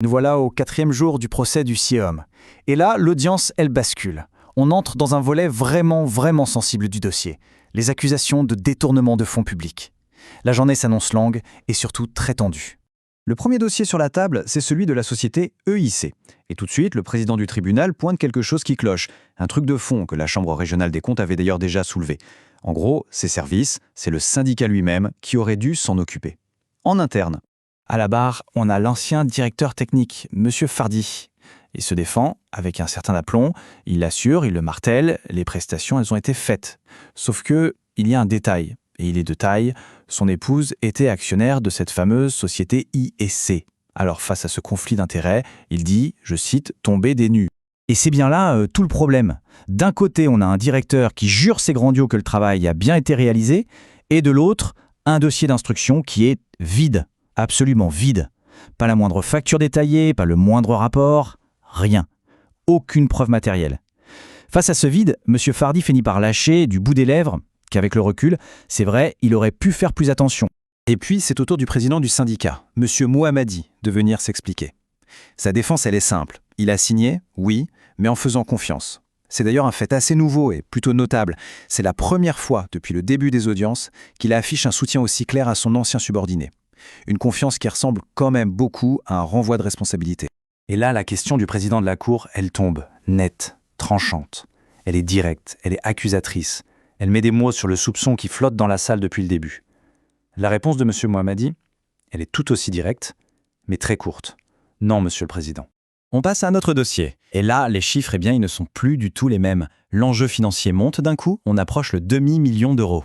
Nous voilà au 4e jour du procès du CIEOM. Et là, l'audience, elle bascule. On entre dans un volet vraiment sensible du dossier. Les accusations de détournement de fonds publics. La journée s'annonce longue et surtout très tendue. Le premier dossier sur la table, c'est celui de la société EIC. Et tout de suite, le président du tribunal pointe quelque chose qui cloche. Un truc de fond que la Chambre régionale des comptes avait d'ailleurs déjà soulevé. En gros, ces services, c'est le syndicat lui-même qui aurait dû s'en occuper. En interne. À la barre, on a l'ancien directeur technique, M. Fardy. Il se défend avec un certain aplomb, il assure, il le martèle, les prestations, elles ont été faites. Sauf que, il y a un détail, et il est de taille, son épouse était actionnaire de cette fameuse société IEC. Alors face à ce conflit d'intérêts, il dit, je cite, « tomber des nues ». Et c'est bien là tout le problème. D'un côté, on a un directeur qui jure ses grandios que le travail a bien été réalisé, et de l'autre, un dossier d'instruction qui est vide. Absolument vide. Pas la moindre facture détaillée, pas le moindre rapport, rien. Aucune preuve matérielle. Face à ce vide, M. Fardy finit par lâcher du bout des lèvres qu'avec le recul, c'est vrai, il aurait pu faire plus attention. Et puis, c'est au tour du président du syndicat, M. Mohammadi, de venir s'expliquer. Sa défense, elle est simple. Il a signé, oui, mais en faisant confiance. C'est d'ailleurs un fait assez nouveau et plutôt notable. C'est la première fois depuis le début des audiences qu'il affiche un soutien aussi clair à son ancien subordonné. Une confiance qui ressemble quand même beaucoup à un renvoi de responsabilité. Et là, la question du président de la Cour, elle tombe, nette, tranchante. Elle est directe, elle est accusatrice. Elle met des mots sur le soupçon qui flotte dans la salle depuis le début. La réponse de M. Mohammadi, elle est tout aussi directe, mais très courte. Non, Monsieur le Président. On passe à un autre dossier. Et là, les chiffres, eh bien, ils ne sont plus du tout les mêmes. L'enjeu financier monte d'un coup, on approche le demi-million d'euros.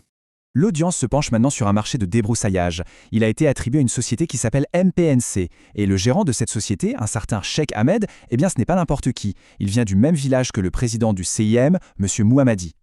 L'audience se penche maintenant sur un marché de débroussaillage. Il a été attribué à une société qui s'appelle MPNC. Et le gérant de cette société, un certain Cheikh Ahmed, eh bien ce n'est pas n'importe qui. Il vient du même village que le président du CIM, M. Mohammadi.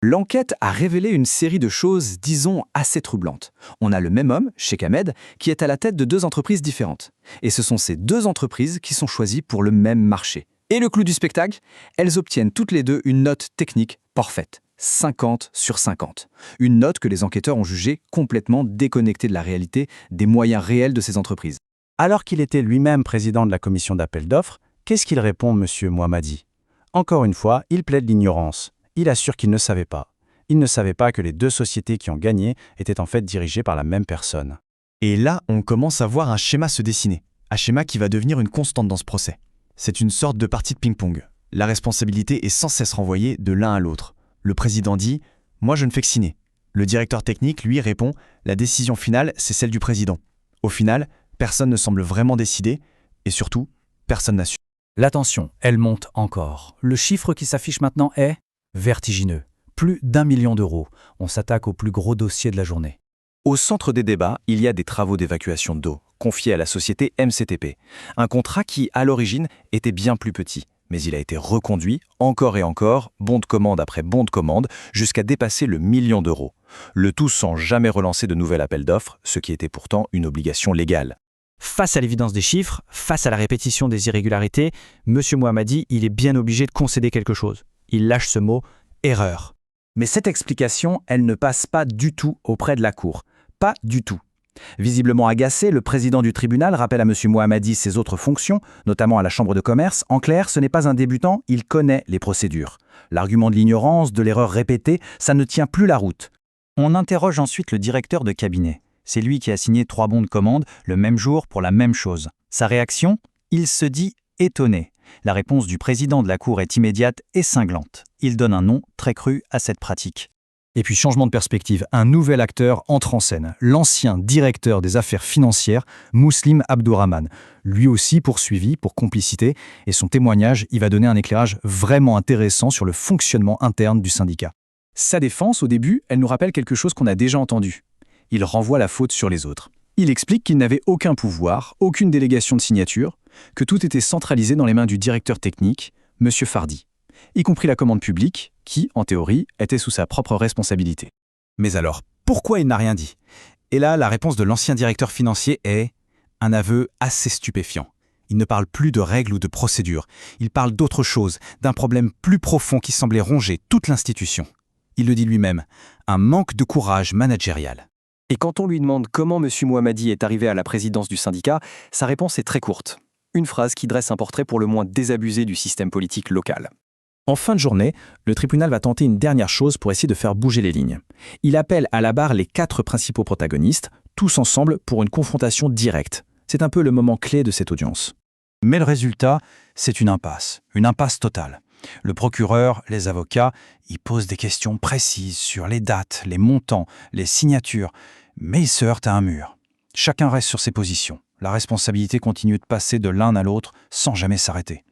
L'enquête a révélé une série de choses, disons, assez troublantes. On a le même homme, Cheikh Ahmed, qui est à la tête de 2 entreprises différentes. Et ce sont ces 2 entreprises qui sont choisies pour le même marché. Et le clou du spectacle, elles obtiennent toutes les 2 une note technique parfaite. 50 sur 50. Une note que les enquêteurs ont jugée complètement déconnectée de la réalité des moyens réels de ces entreprises. Alors qu'il était lui-même président de la commission d'appel d'offres, qu'est-ce qu'il répond, M. Mohammadi? Encore une fois, il plaide l'ignorance. Il assure qu'il ne savait pas. Il ne savait pas que les 2 sociétés qui ont gagné étaient en fait dirigées par la même personne. Et là, on commence à voir un schéma se dessiner. Un schéma qui va devenir une constante dans ce procès. C'est une sorte de partie de ping-pong. La responsabilité est sans cesse renvoyée de l'un à l'autre. Le président dit « Moi, je ne fais que signer ». Le directeur technique, lui, répond « La décision finale, c'est celle du président ». Au final, personne ne semble vraiment décider et surtout, personne n'assume. La tension, elle monte encore. Le chiffre qui s'affiche maintenant est vertigineux. Plus d'1 million d'euros. On s'attaque au plus gros dossier de la journée. Au centre des débats, il y a des travaux d'évacuation d'eau confiés à la société MCTP. Un contrat qui, à l'origine, était bien plus petit. Mais il a été reconduit, encore et encore, bon de commande après bon de commande, jusqu'à dépasser le 1 million d'euros. Le tout sans jamais relancer de nouvel appel d'offres, ce qui était pourtant une obligation légale. Face à l'évidence des chiffres, face à la répétition des irrégularités, M. Mohammadi, il est bien obligé de concéder quelque chose. Il lâche ce mot « erreur ». Mais cette explication, elle ne passe pas du tout auprès de la Cour. Pas du tout. Visiblement agacé, le président du tribunal rappelle à M. Mohammadi ses autres fonctions, notamment à la Chambre de commerce. En clair, ce n'est pas un débutant, il connaît les procédures. L'argument de l'ignorance, de l'erreur répétée, ça ne tient plus la route. On interroge ensuite le directeur de cabinet. C'est lui qui a signé 3 bons de commande le même jour pour la même chose. Sa réaction? Il se dit étonné. La réponse du président de la Cour est immédiate et cinglante. Il donne un nom très cru à cette pratique. Et puis changement de perspective, un nouvel acteur entre en scène, l'ancien directeur des affaires financières, Mouslim Abdourahmane. Lui aussi poursuivi pour complicité, et son témoignage y va donner un éclairage vraiment intéressant sur le fonctionnement interne du syndicat. Sa défense, au début, elle nous rappelle quelque chose qu'on a déjà entendu. Il renvoie la faute sur les autres. Il explique qu'il n'avait aucun pouvoir, aucune délégation de signature, que tout était centralisé dans les mains du directeur technique, M. Fardy, y compris la commande publique, qui, en théorie, était sous sa propre responsabilité. Mais alors, pourquoi il n'a rien dit? Et là, la réponse de l'ancien directeur financier est un aveu assez stupéfiant. Il ne parle plus de règles ou de procédures. Il parle d'autre chose, d'un problème plus profond qui semblait ronger toute l'institution. Il le dit lui-même, un manque de courage managérial. Et quand on lui demande comment M. Mohammadi est arrivé à la présidence du syndicat, sa réponse est très courte. Une phrase qui dresse un portrait pour le moins désabusé du système politique local. En fin de journée, le tribunal va tenter une dernière chose pour essayer de faire bouger les lignes. Il appelle à la barre les 4 principaux protagonistes, tous ensemble pour une confrontation directe. C'est un peu le moment clé de cette audience. Mais le résultat, c'est une impasse totale. Le procureur, les avocats, ils posent des questions précises sur les dates, les montants, les signatures, mais ils se heurtent à un mur. Chacun reste sur ses positions. La responsabilité continue de passer de l'un à l'autre sans jamais s'arrêter.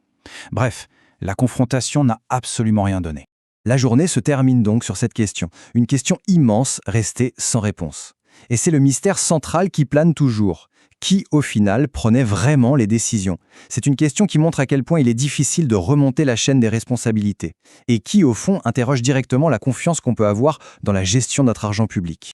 Bref, la confrontation n'a absolument rien donné. La journée se termine donc sur cette question. Une question immense restée sans réponse. Et c'est le mystère central qui plane toujours. Qui, au final, prenait vraiment les décisions? C'est une question qui montre à quel point il est difficile de remonter la chaîne des responsabilités. Et qui, au fond, interroge directement la confiance qu'on peut avoir dans la gestion de notre argent public.